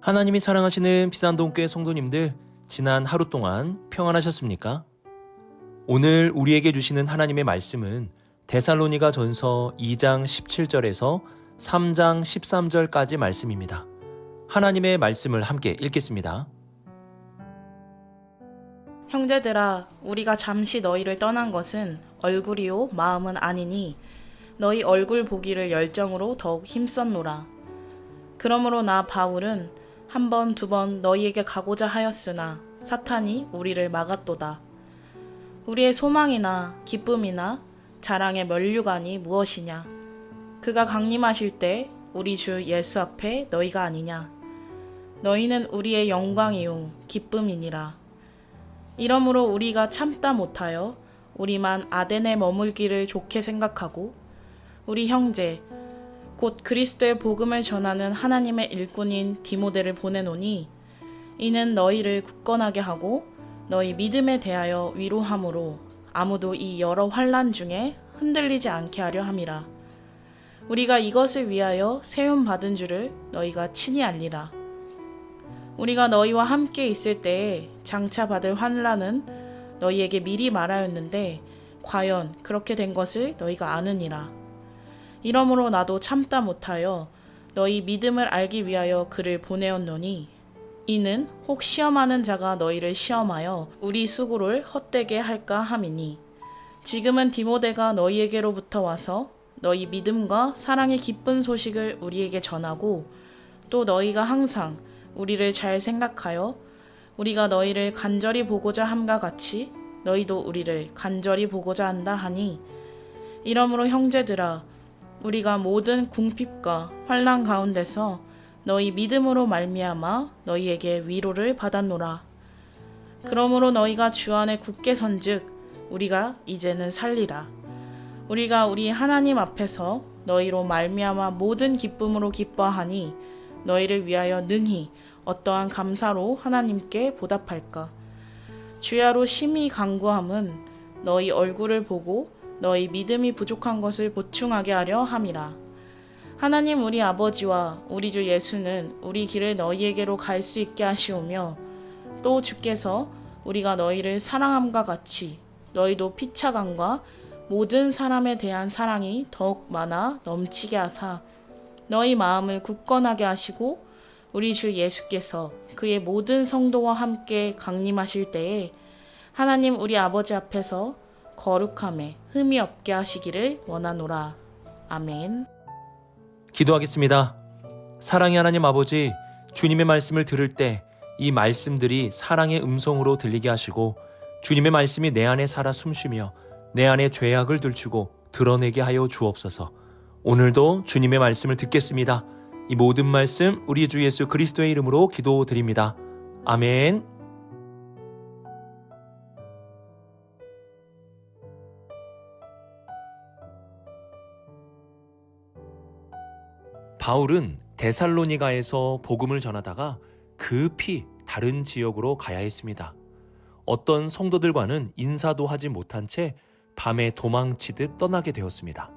하나님이 사랑하시는 비산동교회 성도님들, 지난 하루 동안 평안하셨습니까? 오늘 우리에게 주시는 하나님의 말씀은 데살로니가 전서 2장 17절에서 3장 13절까지 말씀입니다. 하나님의 말씀을 함께 읽겠습니다. 형제들아, 우리가 잠시 너희를 떠난 것은 얼굴이요 마음은 아니니 너희 얼굴 보기를 열정으로 더욱 힘썼노라. 그러므로 나 바울은 한 번, 두 번 너희에게 가고자 하였으나 사탄이 우리를 막았도다. 우리의 소망이나 기쁨이나 자랑의 면류관이 무엇이냐? 그가 강림하실 때 우리 주 예수 앞에 너희가 아니냐? 너희는 우리의 영광이요 기쁨이니라. 이러므로 우리가 참다 못하여 우리만 아덴에 머물기를 좋게 생각하고 우리 형제 곧 그리스도의 복음을 전하는 하나님의 일꾼인 디모데를 보내노니 이는 너희를 굳건하게 하고 너희 믿음에 대하여 위로함으로 아무도 이 여러 환난 중에 흔들리지 않게 하려 함이라. 우리가 이것을 위하여 세움 받은 줄을 너희가 친히 알리라. 우리가 너희와 함께 있을 때에 장차 받을 환난은 너희에게 미리 말하였는데 과연 그렇게 된 것을 너희가 아느니라. 이러므로 나도 참다 못하여 너희 믿음을 알기 위하여 그를 보내었노니 이는 혹 시험하는 자가 너희를 시험하여 우리 수고를 헛되게 할까 함이니 지금은 디모데가 너희에게로부터 와서 너희 믿음과 사랑의 기쁜 소식을 우리에게 전하고 또 너희가 항상 우리를 잘 생각하여 우리가 너희를 간절히 보고자 함과 같이 너희도 우리를 간절히 보고자 한다 하니 이러므로 형제들아 우리가 모든 궁핍과 환난 가운데서 너희 믿음으로 말미암아 너희에게 위로를 받았노라. 그러므로 너희가 주 안에 굳게 선즉 우리가 이제는 살리라. 우리가 우리 하나님 앞에서 너희로 말미암아 모든 기쁨으로 기뻐하니 너희를 위하여 능히 어떠한 감사로 하나님께 보답할까. 주야로 심히 간구함은 너희 얼굴을 보고 너희 믿음이 부족한 것을 보충하게 하려 함이라. 하나님 우리 아버지와 우리 주 예수는 우리 길을 너희에게로 갈 수 있게 하시오며 또 주께서 우리가 너희를 사랑함과 같이 너희도 피차감과 모든 사람에 대한 사랑이 더욱 많아 넘치게 하사 너희 마음을 굳건하게 하시고 우리 주 예수께서 그의 모든 성도와 함께 강림하실 때에 하나님 우리 아버지 앞에서 거룩함에 흠이 없게 하시기를 원하노라. 아멘. 기도하겠습니다. 사랑의 하나님 아버지, 주님의 말씀을 들을 때 이 말씀들이 사랑의 음성으로 들리게 하시고 주님의 말씀이 내 안에 살아 숨쉬며 내 안에 죄악을 들추고 드러내게 하여 주옵소서. 오늘도 주님의 말씀을 듣겠습니다. 이 모든 말씀 우리 주 예수 그리스도의 이름으로 기도드립니다. 아멘. 바울은 데살로니가에서 복음을 전하다가 급히 다른 지역으로 가야 했습니다. 어떤 성도들과는 인사도 하지 못한 채 밤에 도망치듯 떠나게 되었습니다.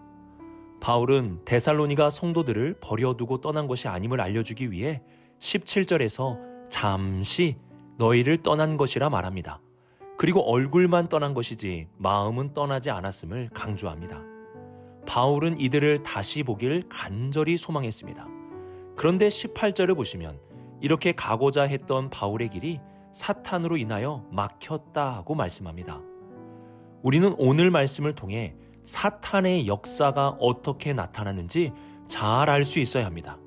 바울은 데살로니가 성도들을 버려두고 떠난 것이 아님을 알려주기 위해 17절에서 잠시 너희를 떠난 것이라 말합니다. 그리고 얼굴만 떠난 것이지 마음은 떠나지 않았음을 강조합니다. 바울은 이들을 다시 보길 간절히 소망했습니다. 그런데 18절을 보시면 이렇게 가고자 했던 바울의 길이 사탄으로 인하여 막혔다고 말씀합니다. 우리는 오늘 말씀을 통해 사탄의 역사가 어떻게 나타나는지 잘 알 수 있어야 합니다.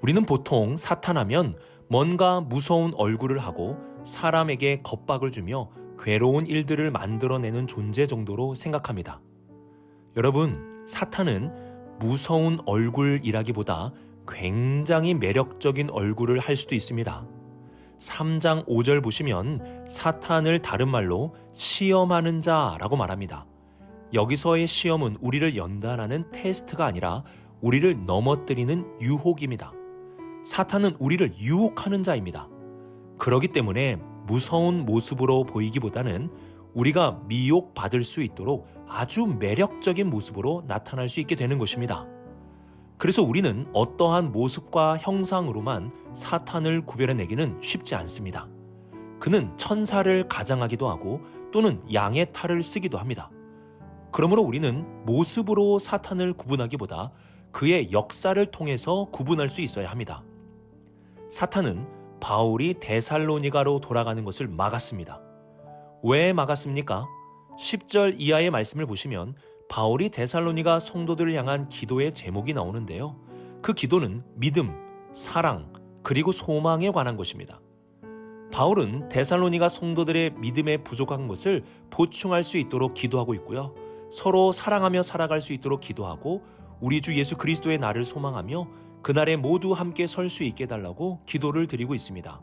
우리는 보통 사탄하면 뭔가 무서운 얼굴을 하고 사람에게 겁박을 주며 괴로운 일들을 만들어내는 존재 정도로 생각합니다. 여러분, 사탄은 무서운 얼굴이라기보다 굉장히 매력적인 얼굴을 할 수도 있습니다. 3장 5절 보시면 사탄을 다른 말로 시험하는 자라고 말합니다. 여기서의 시험은 우리를 연단하는 테스트가 아니라 우리를 넘어뜨리는 유혹입니다. 사탄은 우리를 유혹하는 자입니다. 그렇기 때문에 무서운 모습으로 보이기보다는 우리가 미혹받을 수 있도록 아주 매력적인 모습으로 나타날 수 있게 되는 것입니다. 그래서 우리는 어떠한 모습과 형상으로만 사탄을 구별해내기는 쉽지 않습니다. 그는 천사를 가장하기도 하고 또는 양의 탈을 쓰기도 합니다. 그러므로 우리는 모습으로 사탄을 구분하기보다 그의 역사를 통해서 구분할 수 있어야 합니다. 사탄은 바울이 데살로니가로 돌아가는 것을 막았습니다. 왜 막았습니까? 10절 이하의 말씀을 보시면 바울이 데살로니가 성도들을 향한 기도의 제목이 나오는데요. 그 기도는 믿음, 사랑, 그리고 소망에 관한 것입니다. 바울은 데살로니가 성도들의 믿음에 부족한 것을 보충할 수 있도록 기도하고 있고요. 서로 사랑하며 살아갈 수 있도록 기도하고 우리 주 예수 그리스도의 날을 소망하며 그날에 모두 함께 설 수 있게 해달라고 기도를 드리고 있습니다.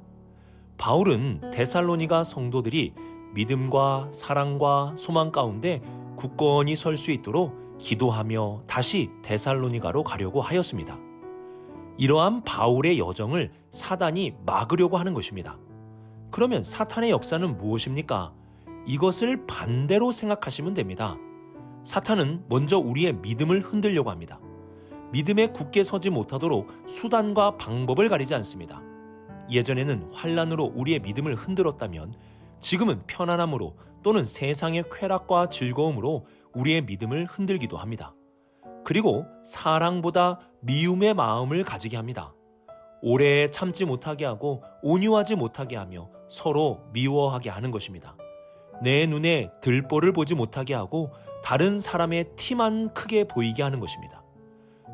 바울은 데살로니가 성도들이 믿음과 사랑과 소망 가운데 굳건히 설 수 있도록 기도하며 다시 데살로니가로 가려고 하였습니다. 이러한 바울의 여정을 사단이 막으려고 하는 것입니다. 그러면 사탄의 역사는 무엇입니까? 이것을 반대로 생각하시면 됩니다. 사탄은 먼저 우리의 믿음을 흔들려고 합니다. 믿음에 굳게 서지 못하도록 수단과 방법을 가리지 않습니다. 예전에는 환난으로 우리의 믿음을 흔들었다면 지금은 편안함으로 또는 세상의 쾌락과 즐거움으로 우리의 믿음을 흔들기도 합니다. 그리고 사랑보다 미움의 마음을 가지게 합니다. 오래 참지 못하게 하고 온유하지 못하게 하며 서로 미워하게 하는 것입니다. 내 눈에 들보를 보지 못하게 하고 다른 사람의 티만 크게 보이게 하는 것입니다.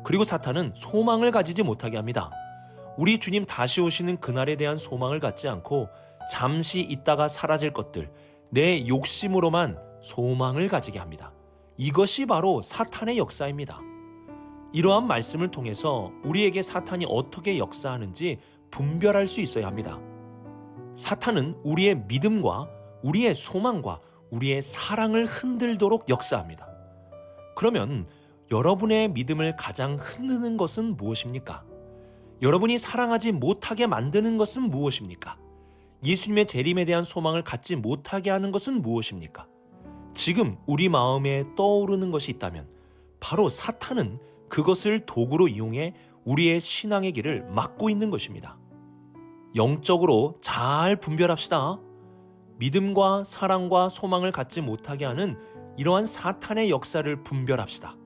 그리고 사탄은 소망을 가지지 못하게 합니다. 우리 주님 다시 오시는 그날에 대한 소망을 갖지 않고 잠시 있다가 사라질 것들, 내 욕심으로만 소망을 가지게 합니다. 이것이 바로 사탄의 역사입니다. 이러한 말씀을 통해서 우리에게 사탄이 어떻게 역사하는지 분별할 수 있어야 합니다. 사탄은 우리의 믿음과 우리의 소망과 우리의 사랑을 흔들도록 역사합니다. 그러면 여러분의 믿음을 가장 흔드는 것은 무엇입니까? 여러분이 사랑하지 못하게 만드는 것은 무엇입니까? 예수님의 재림에 대한 소망을 갖지 못하게 하는 것은 무엇입니까? 지금 우리 마음에 떠오르는 것이 있다면 바로 사탄은 그것을 도구로 이용해 우리의 신앙의 길을 막고 있는 것입니다. 영적으로 잘 분별합시다. 믿음과 사랑과 소망을 갖지 못하게 하는 이러한 사탄의 역사를 분별합시다.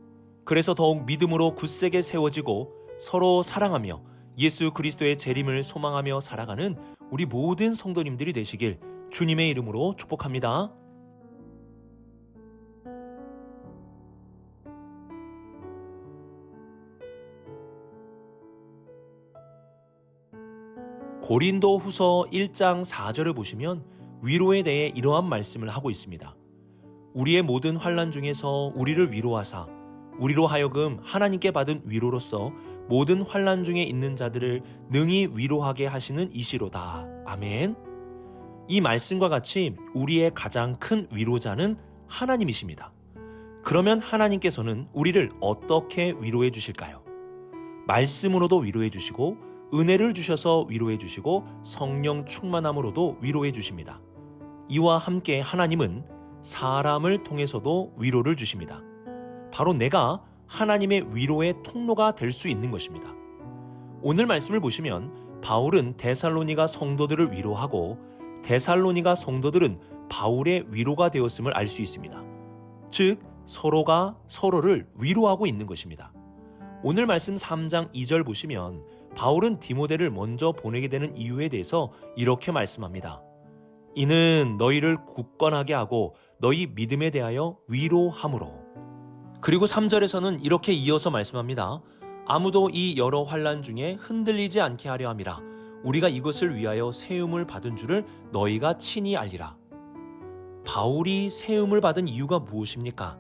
그래서 더욱 믿음으로 굳세게 세워지고 서로 사랑하며 예수 그리스도의 재림을 소망하며 살아가는 우리 모든 성도님들이 되시길 주님의 이름으로 축복합니다. 고린도 후서 1장 4절을 보시면 위로에 대해 이러한 말씀을 하고 있습니다. 우리의 모든 환난 중에서 우리를 위로하사 우리로 하여금 하나님께 받은 위로로서 모든 환난 중에 있는 자들을 능히 위로하게 하시는 이시로다. 아멘. 이 말씀과 같이 우리의 가장 큰 위로자는 하나님이십니다. 그러면 하나님께서는 우리를 어떻게 위로해 주실까요? 말씀으로도 위로해 주시고 은혜를 주셔서 위로해 주시고 성령 충만함으로도 위로해 주십니다. 이와 함께 하나님은 사람을 통해서도 위로를 주십니다. 바로 내가 하나님의 위로의 통로가 될 수 있는 것입니다. 오늘 말씀을 보시면 바울은 데살로니가 성도들을 위로하고 데살로니가 성도들은 바울의 위로가 되었음을 알 수 있습니다. 즉 서로가 서로를 위로하고 있는 것입니다. 오늘 말씀 3장 2절 보시면 바울은 디모데를 먼저 보내게 되는 이유에 대해서 이렇게 말씀합니다. 이는 너희를 굳건하게 하고 너희 믿음에 대하여 위로함으로. 그리고 3절에서는 이렇게 이어서 말씀합니다. 아무도 이 여러 환난 중에 흔들리지 않게 하려 함이라. 우리가 이것을 위하여 세움을 받은 줄을 너희가 친히 알리라. 바울이 세움을 받은 이유가 무엇입니까?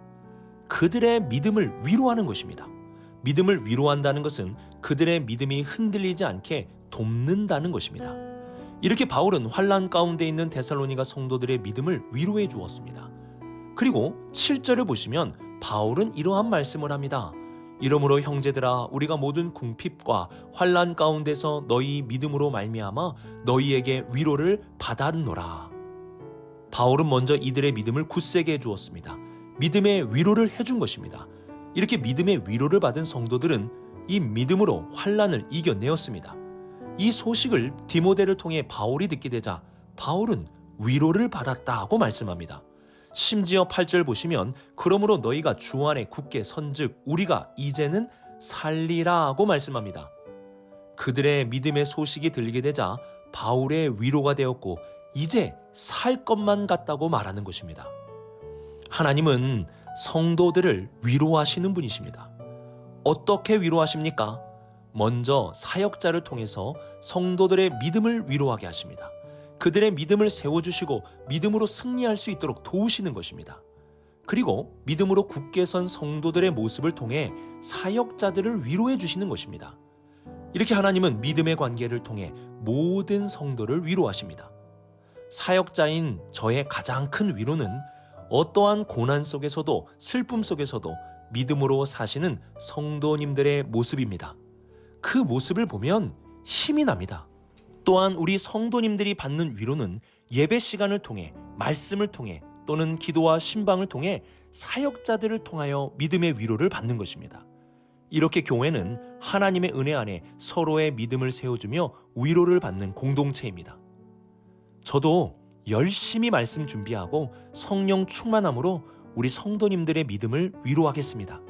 그들의 믿음을 위로하는 것입니다. 믿음을 위로한다는 것은 그들의 믿음이 흔들리지 않게 돕는다는 것입니다. 이렇게 바울은 환난 가운데 있는 데살로니가 성도들의 믿음을 위로해 주었습니다. 그리고 7절을 보시면 바울은 이러한 말씀을 합니다. 이러므로 형제들아 우리가 모든 궁핍과 환난 가운데서 너희 믿음으로 말미암아 너희에게 위로를 받았노라. 바울은 먼저 이들의 믿음을 굳세게 해주었습니다. 믿음의 위로를 해준 것입니다. 이렇게 믿음의 위로를 받은 성도들은 이 믿음으로 환난을 이겨내었습니다. 이 소식을 디모데를 통해 바울이 듣게 되자 바울은 위로를 받았다고 말씀합니다. 심지어 8절 보시면 그러므로 너희가 주 안에 굳게 선즉 우리가 이제는 살리라고 말씀합니다. 그들의 믿음의 소식이 들리게 되자 바울의 위로가 되었고 이제 살 것만 같다고 말하는 것입니다. 하나님은 성도들을 위로하시는 분이십니다. 어떻게 위로하십니까? 먼저 사역자를 통해서 성도들의 믿음을 위로하게 하십니다. 그들의 믿음을 세워주시고 믿음으로 승리할 수 있도록 도우시는 것입니다. 그리고 믿음으로 굳게 선 성도들의 모습을 통해 사역자들을 위로해 주시는 것입니다. 이렇게 하나님은 믿음의 관계를 통해 모든 성도를 위로하십니다. 사역자인 저의 가장 큰 위로는 어떠한 고난 속에서도 슬픔 속에서도 믿음으로 사시는 성도님들의 모습입니다. 그 모습을 보면 힘이 납니다. 또한 우리 성도님들이 받는 위로는 예배 시간을 통해, 말씀을 통해 또는 기도와 신방을 통해 사역자들을 통하여 믿음의 위로를 받는 것입니다. 이렇게 교회는 하나님의 은혜 안에 서로의 믿음을 세워주며 위로를 받는 공동체입니다. 저도 열심히 말씀 준비하고 성령 충만함으로 우리 성도님들의 믿음을 위로하겠습니다.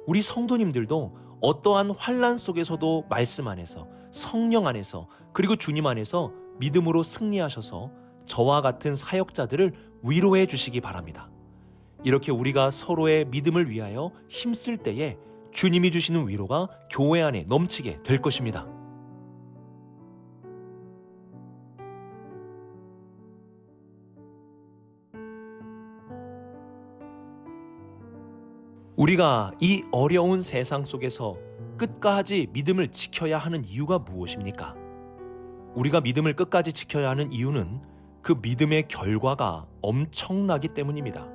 우리 성도님들도 어떠한 환난 속에서도 말씀 안에서, 성령 안에서, 그리고 주님 안에서 믿음으로 승리하셔서 저와 같은 사역자들을 위로해 주시기 바랍니다. 이렇게 우리가 서로의 믿음을 위하여 힘쓸 때에 주님이 주시는 위로가 교회 안에 넘치게 될 것입니다. 우리가 이 어려운 세상 속에서 끝까지 믿음을 지켜야 하는 이유가 무엇입니까? 우리가 믿음을 끝까지 지켜야 하는 이유는 그 믿음의 결과가 엄청나기 때문입니다.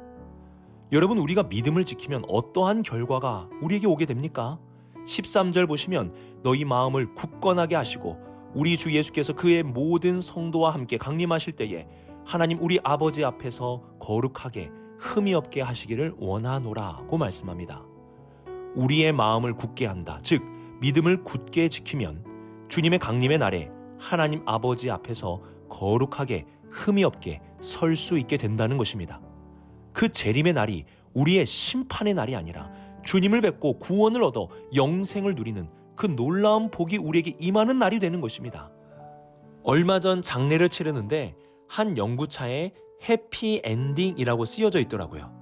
여러분, 우리가 믿음을 지키면 어떠한 결과가 우리에게 오게 됩니까? 13절 보시면 너희 마음을 굳건하게 하시고 우리 주 예수께서 그의 모든 성도와 함께 강림하실 때에 하나님 우리 아버지 앞에서 거룩하게 흠이 없게 하시기를 원하노라고 말씀합니다. 우리의 마음을 굳게 한다. 즉 믿음을 굳게 지키면 주님의 강림의 날에 하나님 아버지 앞에서 거룩하게 흠이 없게 설 수 있게 된다는 것입니다. 그 재림의 날이 우리의 심판의 날이 아니라 주님을 뵙고 구원을 얻어 영생을 누리는 그 놀라운 복이 우리에게 임하는 날이 되는 것입니다. 얼마 전 장례를 치르는데 한 연구차에 해피엔딩이라고 쓰여져 있더라고요.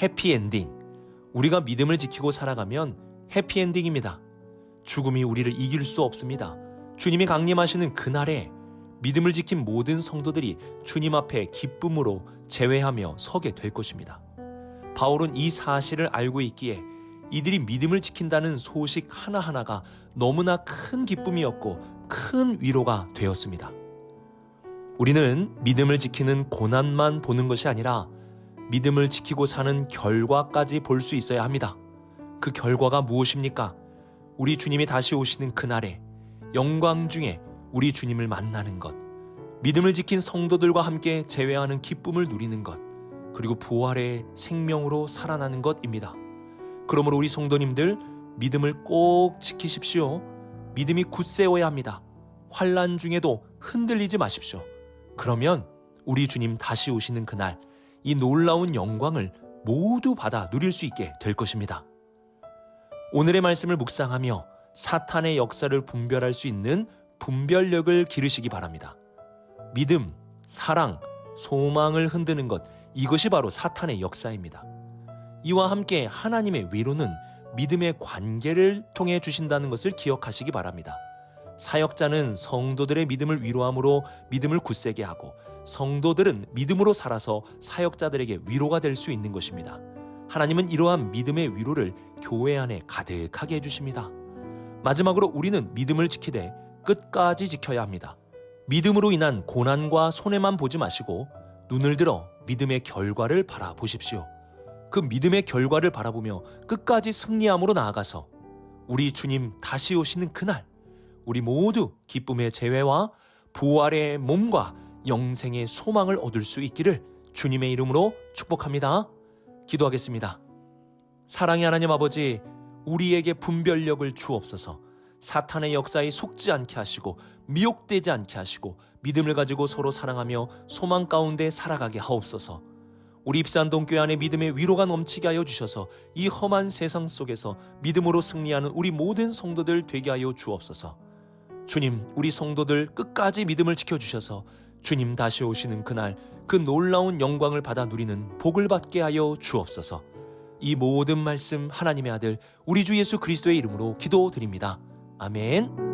해피엔딩. 우리가 믿음을 지키고 살아가면 해피엔딩입니다. 죽음이 우리를 이길 수 없습니다. 주님이 강림하시는 그날에 믿음을 지킨 모든 성도들이 주님 앞에 기쁨으로 제외하며 서게 될 것입니다. 바울은 이 사실을 알고 있기에 이들이 믿음을 지킨다는 소식 하나하나가 너무나 큰 기쁨이었고 큰 위로가 되었습니다. 우리는 믿음을 지키는 고난만 보는 것이 아니라 믿음을 지키고 사는 결과까지 볼 수 있어야 합니다. 그 결과가 무엇입니까? 우리 주님이 다시 오시는 그날에 영광 중에 우리 주님을 만나는 것, 믿음을 지킨 성도들과 함께 재회하는 기쁨을 누리는 것, 그리고 부활의 생명으로 살아나는 것입니다. 그러므로 우리 성도님들 믿음을 꼭 지키십시오. 믿음이 굳세워야 합니다. 환난 중에도 흔들리지 마십시오. 그러면 우리 주님 다시 오시는 그날 이 놀라운 영광을 모두 받아 누릴 수 있게 될 것입니다. 오늘의 말씀을 묵상하며 사탄의 역사를 분별할 수 있는 분별력을 기르시기 바랍니다. 믿음, 사랑, 소망을 흔드는 것, 이것이 바로 사탄의 역사입니다. 이와 함께 하나님의 위로는 믿음의 관계를 통해 주신다는 것을 기억하시기 바랍니다. 사역자는 성도들의 믿음을 위로함으로 믿음을 굳세게 하고 성도들은 믿음으로 살아서 사역자들에게 위로가 될 수 있는 것입니다. 하나님은 이러한 믿음의 위로를 교회 안에 가득하게 해주십니다. 마지막으로 우리는 믿음을 지키되 끝까지 지켜야 합니다. 믿음으로 인한 고난과 손해만 보지 마시고 눈을 들어 믿음의 결과를 바라보십시오. 그 믿음의 결과를 바라보며 끝까지 승리함으로 나아가서 우리 주님 다시 오시는 그날 우리 모두 기쁨의 재회와 부활의 몸과 영생의 소망을 얻을 수 있기를 주님의 이름으로 축복합니다. 기도하겠습니다. 사랑의 하나님 아버지, 우리에게 분별력을 주옵소서. 사탄의 역사에 속지 않게 하시고 미혹되지 않게 하시고 믿음을 가지고 서로 사랑하며 소망 가운데 살아가게 하옵소서. 우리 입산동교회 안에 믿음의 위로가 넘치게 하여 주셔서 이 험한 세상 속에서 믿음으로 승리하는 우리 모든 성도들 되게 하여 주옵소서. 주님, 우리 성도들 끝까지 믿음을 지켜주셔서 주님 다시 오시는 그날 그 놀라운 영광을 받아 누리는 복을 받게 하여 주옵소서. 이 모든 말씀 하나님의 아들 우리 주 예수 그리스도의 이름으로 기도드립니다. 아멘.